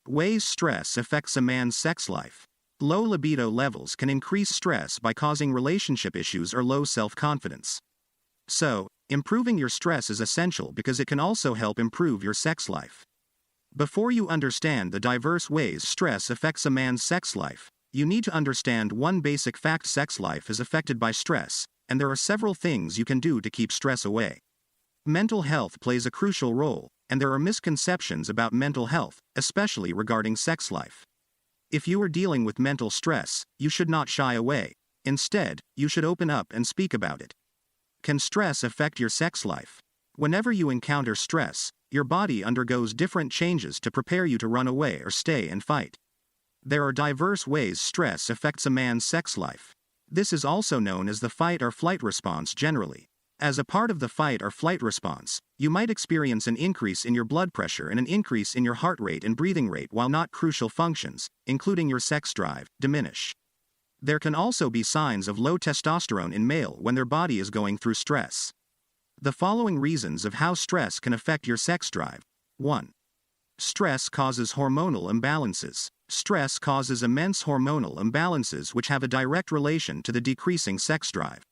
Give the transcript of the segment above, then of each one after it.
Ways stress affects a man's sex life. Low libido levels can increase stress by causing relationship issues or low self-confidence. So, improving your stress is essential because it can also help improve your sex life. Before you understand the diverse ways stress affects a man's sex life, you need to understand one basic fact: sex life is affected by stress, and there are several things you can do to keep stress away. Mental health plays a crucial role, and there are misconceptions about mental health, especially regarding sex life. If you are dealing with mental stress, you should not shy away. Instead, you should open up and speak about it. Can stress affect your sex life? Whenever you encounter stress, your body undergoes different changes to prepare you to run away or stay and fight. There are diverse ways stress affects a man's sex life. This is also known as the fight or flight response generally. As a part of the fight or flight response, you might experience an increase in your blood pressure and an increase in your heart rate and breathing rate, while not crucial functions, including your sex drive, diminish. There can also be signs of low testosterone in male when their body is going through stress. The following reasons of how stress can affect your sex drive. 1. Stress causes hormonal imbalances. Stress causes immense hormonal imbalances which have a direct relation to the decreasing sex drive.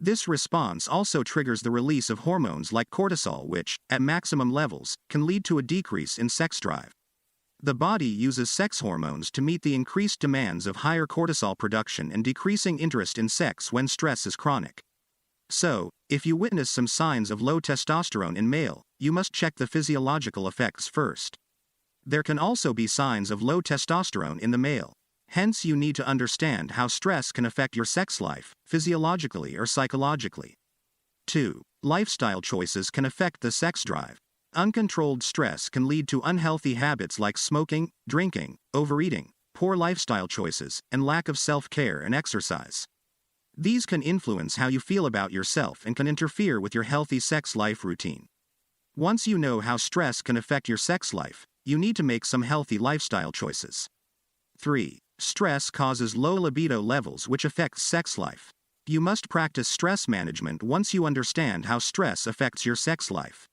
This response also triggers the release of hormones like cortisol, which, at maximum levels, can lead to a decrease in sex drive. The body uses sex hormones to meet the increased demands of higher cortisol production and decreasing interest in sex when stress is chronic. So, if you witness some signs of low testosterone in male, you must check the physiological effects first. There can also be signs of low testosterone in the male. Hence, you need to understand how stress can affect your sex life, physiologically or psychologically. 2. Lifestyle choices can affect the sex drive. Uncontrolled stress can lead to unhealthy habits like smoking, drinking, overeating, poor lifestyle choices, and lack of self-care and exercise. These can influence how you feel about yourself and can interfere with your healthy sex life routine. Once you know how stress can affect your sex life, you need to make some healthy lifestyle choices. 3. Stress causes low libido levels which affects sex life. You must practice stress management once you understand how stress affects your sex life.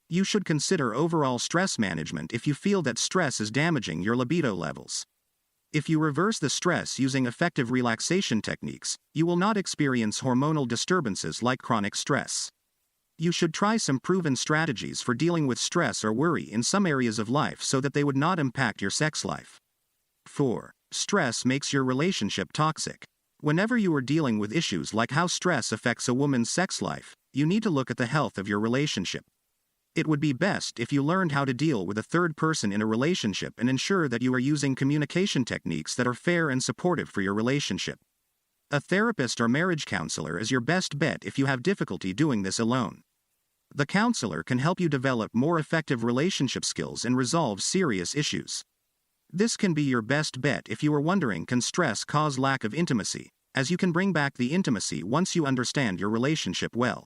You should consider overall stress management if you feel that stress is damaging your libido levels. If you reverse the stress using effective relaxation techniques, you will not experience hormonal disturbances like chronic stress. You should try some proven strategies for dealing with stress or worry in some areas of life so that they would not impact your sex life. 4. Stress makes your relationship toxic. Whenever you are dealing with issues like how stress affects a woman's sex life, you need to look at the health of your relationship. It would be best if you learned how to deal with a third person in a relationship and ensure that you are using communication techniques that are fair and supportive for your relationship. A therapist or marriage counselor is your best bet if you have difficulty doing this alone. The counselor can help you develop more effective relationship skills and resolve serious issues. This can be your best bet if you are wondering, can stress cause lack of intimacy, as you can bring back the intimacy once you understand your relationship well.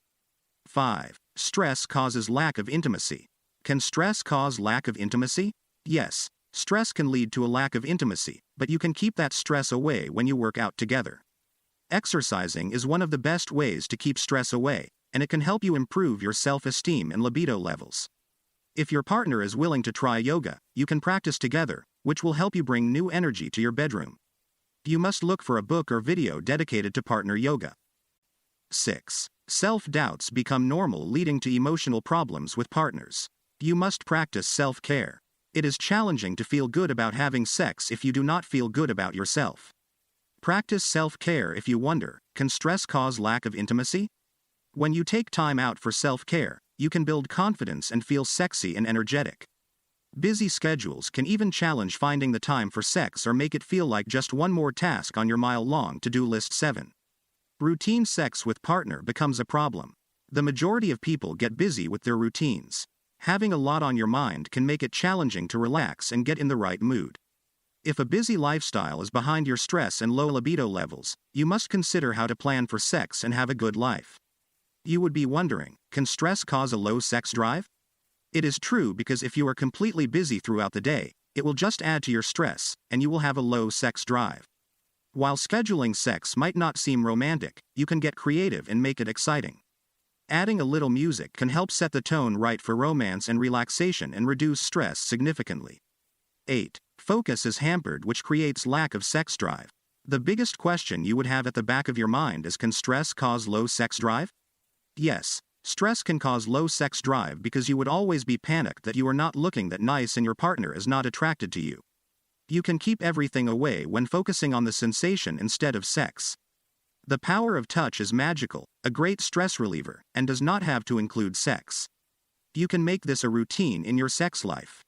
5. Stress causes lack of intimacy. Can stress cause lack of intimacy? Yes, stress can lead to a lack of intimacy, but you can keep that stress away when you work out together. Exercising is one of the best ways to keep stress away, and it can help you improve your self-esteem and libido levels. If your partner is willing to try yoga, you can practice together, which will help you bring new energy to your bedroom. You must look for a book or video dedicated to partner yoga. 6. Self-doubts become normal, leading to emotional problems with partners. You must practice self-care. It is challenging to feel good about having sex if you do not feel good about yourself. Practice self-care if you wonder, can stress cause lack of intimacy? When you take time out for self-care, you can build confidence and feel sexy and energetic. Busy schedules can even challenge finding the time for sex or make it feel like just one more task on your mile-long to-do list. 7. Routine sex with partner becomes a problem. The majority of people get busy with their routines. Having a lot on your mind can make it challenging to relax and get in the right mood. If a busy lifestyle is behind your stress and low libido levels, you must consider how to plan for sex and have a good life. You would be wondering, can stress cause a low sex drive? It is true, because if you are completely busy throughout the day, it will just add to your stress, and you will have a low sex drive. While scheduling sex might not seem romantic, you can get creative and make it exciting. Adding a little music can help set the tone right for romance and relaxation and reduce stress significantly. 8. Focus is hampered, which creates lack of sex drive. The biggest question you would have at the back of your mind is, can stress cause low sex drive? Yes. Stress can cause low sex drive because you would always be panicked that you are not looking that nice and your partner is not attracted to you. You can keep everything away when focusing on the sensation instead of sex. The power of touch is magical, a great stress reliever, and does not have to include sex. You can make this a routine in your sex life.